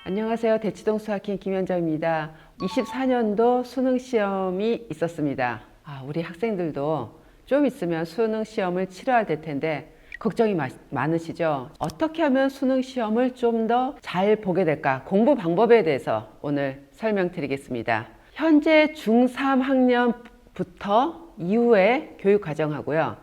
안녕하세요. 대치동 수학인 김현정입니다. 24년도 수능 시험이 있었습니다. 우리 학생들도 좀 있으면 수능 시험을 치러야 될 텐데 걱정이 많으시죠? 어떻게 하면 수능 시험을 좀 더 잘 보게 될까? 공부 방법에 대해서 오늘 설명드리겠습니다. 현재 중3 학년부터 이후의 교육 과정하고요.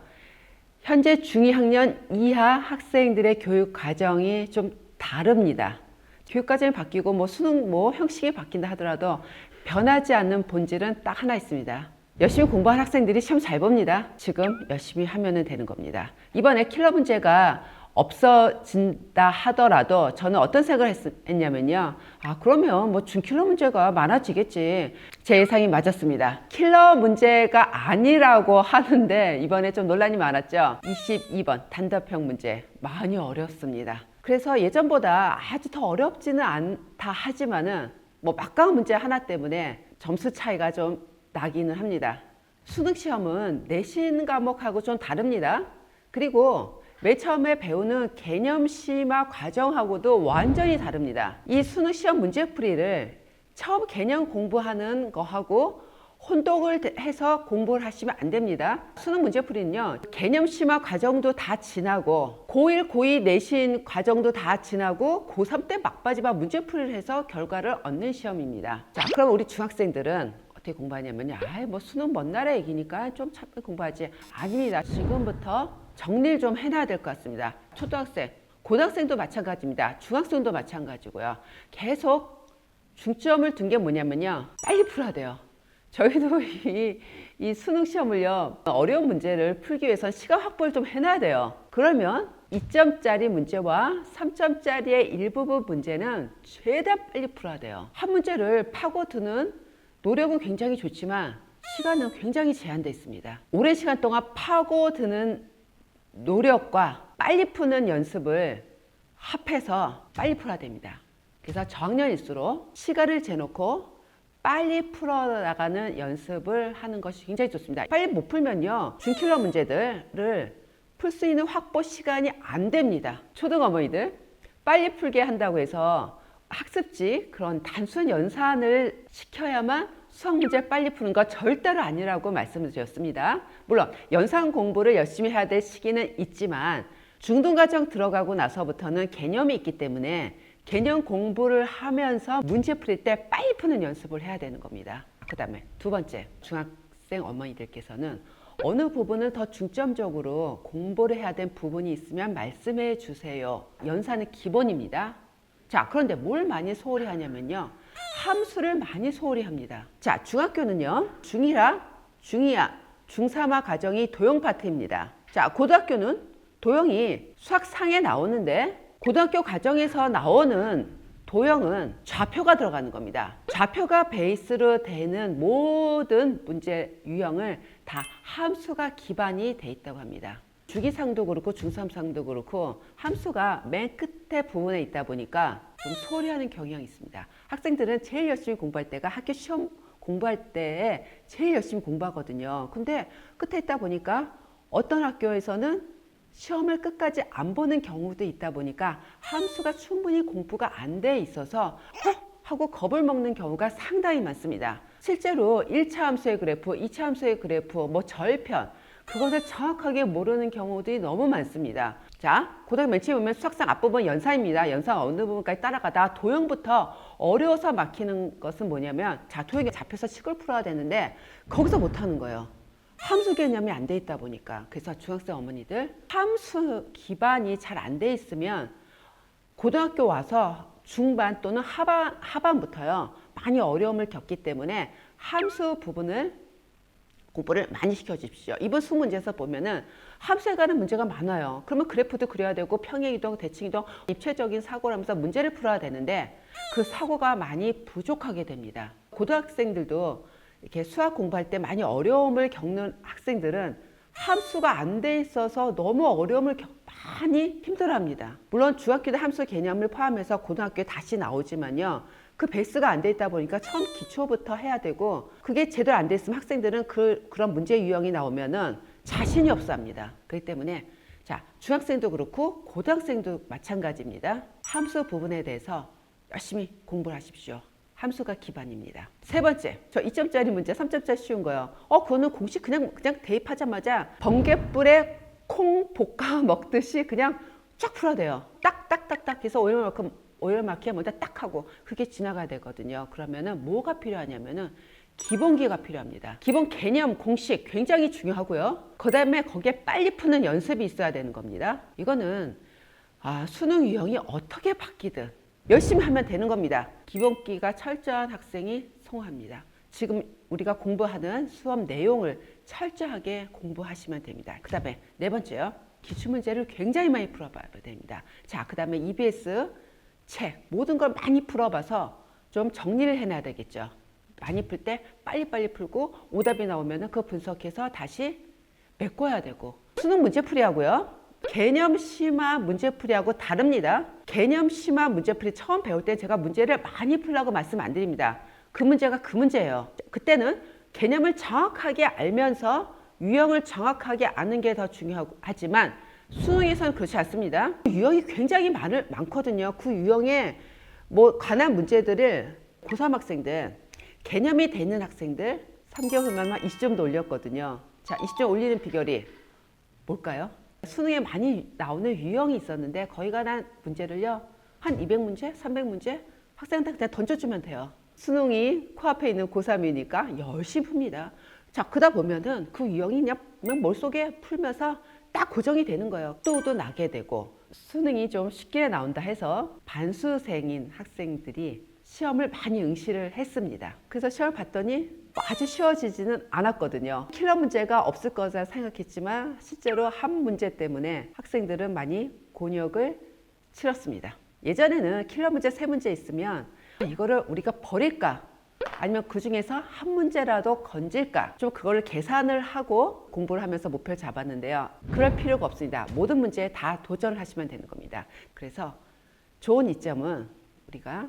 현재 중2 학년 이하 학생들의 교육 과정이 좀 다릅니다. 교육 과정이 바뀌고 수능 형식이 바뀐다 하더라도 변하지 않는 본질은 딱 하나 있습니다. 열심히 공부한 학생들이 시험 잘 봅니다. 지금 열심히 하면 되는 겁니다. 이번에 킬러 문제가 없어진다 하더라도 저는 어떤 생각을 했냐면요. 그러면 준킬러 문제가 많아지겠지. 제 예상이 맞았습니다. 킬러 문제가 아니라고 하는데 이번에 좀 논란이 많았죠. 22번 단답형 문제 많이 어렵습니다. 그래서 예전보다 아주 더 어렵지는 않다 하지만은 막강한 문제 하나 때문에 점수 차이가 좀 나기는 합니다. 수능 시험은 내신 과목하고 좀 다릅니다. 그리고 맨 처음에 배우는 개념 심화 과정하고도 완전히 다릅니다. 이 수능 시험 문제풀이를 처음 개념 공부하는 거하고 혼동을 해서 공부를 하시면 안 됩니다. 수능 문제풀이는요, 개념 심화 과정도 다 지나고 고1, 고2 내신 과정도 다 지나고 고3 때 막바지막 문제풀이를 해서 결과를 얻는 시험입니다. 자, 그럼 우리 중학생들은 어떻게 공부하냐면요, 수능 먼 나라 얘기니까 좀 차분히 공부하지. 아닙니다. 지금부터 정리를 좀 해놔야 될 것 같습니다. 초등학생, 고등학생도 마찬가지입니다. 중학생도 마찬가지고요. 계속 중점을 둔 게 뭐냐면요, 빨리 풀어야 돼요. 저희도 이 수능 시험을요, 어려운 문제를 풀기 위해서 시간 확보를 좀 해놔야 돼요. 그러면 2점짜리 문제와 3점짜리의 일부분 문제는 최대한 빨리 풀어야 돼요. 한 문제를 파고드는 노력은 굉장히 좋지만 시간은 굉장히 제한되어 있습니다. 오랜 시간 동안 파고드는 노력과 빨리 푸는 연습을 합해서 빨리 풀어야 됩니다. 그래서 저학년일수록 시간을 재놓고 빨리 풀어나가는 연습을 하는 것이 굉장히 좋습니다. 빨리 못 풀면요, 준킬러 문제들을 풀 수 있는 확보 시간이 안 됩니다. 초등 어머니들 빨리 풀게 한다고 해서 학습지 그런 단순 연산을 시켜야만 수학 문제 빨리 푸는 거 절대로 아니라고 말씀을 드렸습니다. 물론 연산 공부를 열심히 해야 될 시기는 있지만 중등과정 들어가고 나서부터는 개념이 있기 때문에 개념 공부를 하면서 문제 풀 때 빨리 푸는 연습을 해야 되는 겁니다. 그 다음에 두 번째, 중학생 어머니들께서는 어느 부분은 더 중점적으로 공부를 해야 되는 부분이 있으면 말씀해 주세요. 연산은 기본입니다. 자, 그런데 뭘 많이 소홀히 하냐면요, 함수를 많이 소홀히 합니다. 자, 중학교는요, 중1화, 중2화, 중3화 과정이 도형 파트입니다. 자, 고등학교는 도형이 수학상에 나오는데 고등학교 과정에서 나오는 도형은 좌표가 들어가는 겁니다. 좌표가 베이스로 되는 모든 문제 유형을 다 함수가 기반이 돼 있다고 합니다. 주기상도 그렇고 중3상도 그렇고 함수가 맨 끝에 부분에 있다 보니까 좀 소홀히 하는 경향이 있습니다. 학생들은 제일 열심히 공부할 때가 학교 시험 공부할 때 제일 열심히 공부하거든요. 근데 끝에 있다 보니까 어떤 학교에서는 시험을 끝까지 안 보는 경우도 있다 보니까 함수가 충분히 공부가 안 돼 있어서 하고 겁을 먹는 경우가 상당히 많습니다. 실제로 1차 함수의 그래프, 2차 함수의 그래프, 절편 그것을 정확하게 모르는 경우들이 너무 많습니다. 자, 고등학교 맨 처음에 보면 수학상 앞부분 연산입니다. 연산 어느 부분까지 따라가다 도형부터 어려워서 막히는 것은 뭐냐면, 자, 도형이 잡혀서 식을 풀어야 되는데 거기서 못하는 거예요. 함수 개념이 안 돼 있다 보니까. 그래서 중학생 어머니들 함수 기반이 잘 안 돼 있으면 고등학교 와서 중반 또는 하반부터요 많이 어려움을 겪기 때문에 함수 부분을 공부를 많이 시켜주십시오. 이번 수능 문제에서 보면은 함수에 관한 문제가 많아요. 그러면 그래프도 그려야 되고 평행이동, 대칭이동, 입체적인 사고를 하면서 문제를 풀어야 되는데 그 사고가 많이 부족하게 됩니다. 고등학생들도 이렇게 수학 공부할 때 많이 어려움을 겪는 학생들은 함수가 안 돼 있어서 너무 어려움을 많이 힘들어합니다. 물론 중학교도 함수 개념을 포함해서 고등학교에 다시 나오지만요, 그 베이스가 안 돼 있다 보니까 처음 기초부터 해야 되고, 그게 제대로 안 돼 있으면 학생들은 그런 문제 유형이 나오면은 자신이 없어 합니다. 그렇기 때문에 자, 중학생도 그렇고 고등학생도 마찬가지입니다. 함수 부분에 대해서 열심히 공부를 하십시오. 함수가 기반입니다. 세 번째, 저 2점짜리 문제, 3점짜리 쉬운 거요. 그거는 공식 그냥 대입하자마자 번갯불에 콩 볶아 먹듯이 그냥 쫙 풀어야 돼요. 딱딱딱딱 해서 오열마키 먼저 딱 하고 그게 지나가야 되거든요. 그러면은 뭐가 필요하냐면은 기본기가 필요합니다. 기본 개념, 공식 굉장히 중요하고요. 그 다음에 거기에 빨리 푸는 연습이 있어야 되는 겁니다. 이거는 수능 유형이 어떻게 바뀌든 열심히 하면 되는 겁니다. 기본기가 철저한 학생이 성공합니다. 지금 우리가 공부하는 수업 내용을 철저하게 공부하시면 됩니다. 그 다음에 네 번째요. 기출문제를 굉장히 많이 풀어봐야 됩니다. 자, 그 다음에 EBS 책 모든 걸 많이 풀어봐서 좀 정리를 해놔야 되겠죠. 많이 풀 때 빨리빨리 풀고 오답이 나오면 그거 분석해서 다시 메꿔야 되고 수능 문제풀이하고요. 개념 심화 문제풀이하고 다릅니다. 개념 심화 문제풀이 처음 배울 때 제가 문제를 많이 풀라고 말씀 안 드립니다. 그 문제가 그 문제예요. 그때는 개념을 정확하게 알면서 유형을 정확하게 아는 게 더 중요하지만 수능에서는 그렇지 않습니다. 유형이 굉장히 많거든요. 그 유형에 관한 문제들을 고3 학생들, 개념이 되는 학생들 3개월 후면 20점도 올렸거든요. 자, 20점 올리는 비결이 뭘까요? 수능에 많이 나오는 유형이 있었는데 거의 관한 문제를요. 한 200문제, 300문제 학생한테 그냥 던져주면 돼요. 수능이 코앞에 있는 고3이니까 열심히 풉니다. 자, 그러다 보면은 그 유형이 그냥 머릿속에 풀면서 딱 고정이 되는 거예요. 또도 나게 되고 수능이 좀 쉽게 나온다 해서 반수생인 학생들이 시험을 많이 응시를 했습니다. 그래서 시험을 봤더니 아주 쉬워지지는 않았거든요. 킬러 문제가 없을 거라 생각했지만 실제로 한 문제 때문에 학생들은 많이 곤욕을 치렀습니다. 예전에는 킬러 문제 3문제 있으면 이거를 우리가 버릴까 아니면 그 중에서 한 문제라도 건질까 좀 그거를 계산을 하고 공부를 하면서 목표를 잡았는데요. 그럴 필요가 없습니다. 모든 문제에 다 도전을 하시면 되는 겁니다. 그래서 좋은 이점은 우리가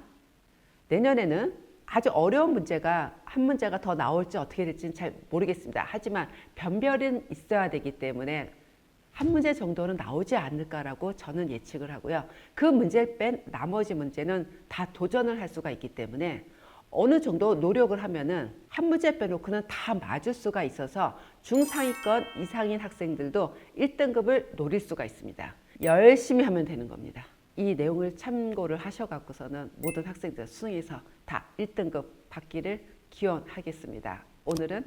내년에는 아주 어려운 문제가 한 문제가 더 나올지 어떻게 될지는 잘 모르겠습니다. 하지만 변별은 있어야 되기 때문에 한 문제 정도는 나오지 않을까라고 저는 예측을 하고요. 그 문제를 뺀 나머지 문제는 다 도전을 할 수가 있기 때문에 어느 정도 노력을 하면은 한 문제 빼놓고는 다 맞을 수가 있어서 중상위권 이상인 학생들도 1등급을 노릴 수가 있습니다. 열심히 하면 되는 겁니다. 이 내용을 참고를 하셔갖고서는 모든 학생들 수능에서 다 1등급 받기를 기원하겠습니다. 오늘은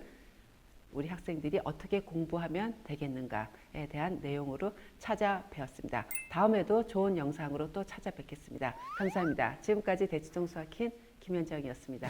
우리 학생들이 어떻게 공부하면 되겠는가에 대한 내용으로 찾아뵈었습니다. 다음에도 좋은 영상으로 또 찾아뵙겠습니다. 감사합니다. 지금까지 대치동 수학인 김현정이었습니다.